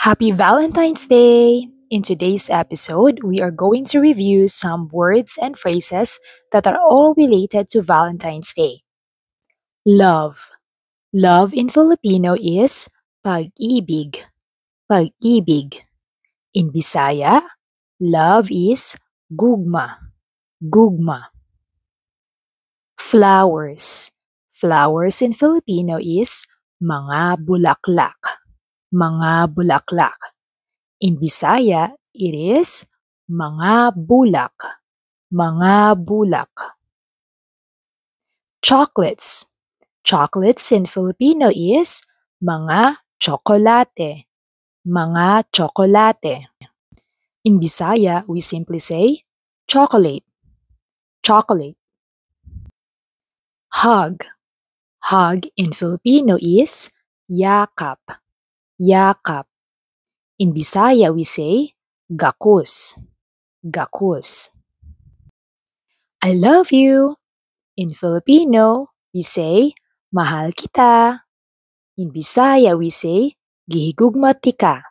Happy Valentine's Day! In today's episode, we are going to review some words and phrases that are all related to Valentine's Day. Love. Love in Filipino is pag-ibig. Pag-ibig. In Bisaya, love is gugma. Gugma. Flowers. Flowers in Filipino is mga bulaklak. Mga bulaklak. In Bisaya, it is mga bulak. Mga bulak. Chocolates. Chocolates in Filipino is mga tsokolate. Mga tsokolate. In Bisaya, we simply say chocolate. Chocolate. Hug. Hug in Filipino is yakap. Yakap. In Bisaya, we say gakus. Gakus. I love you. In Filipino, we say mahal kita. In Bisaya, we say gihigugma tika.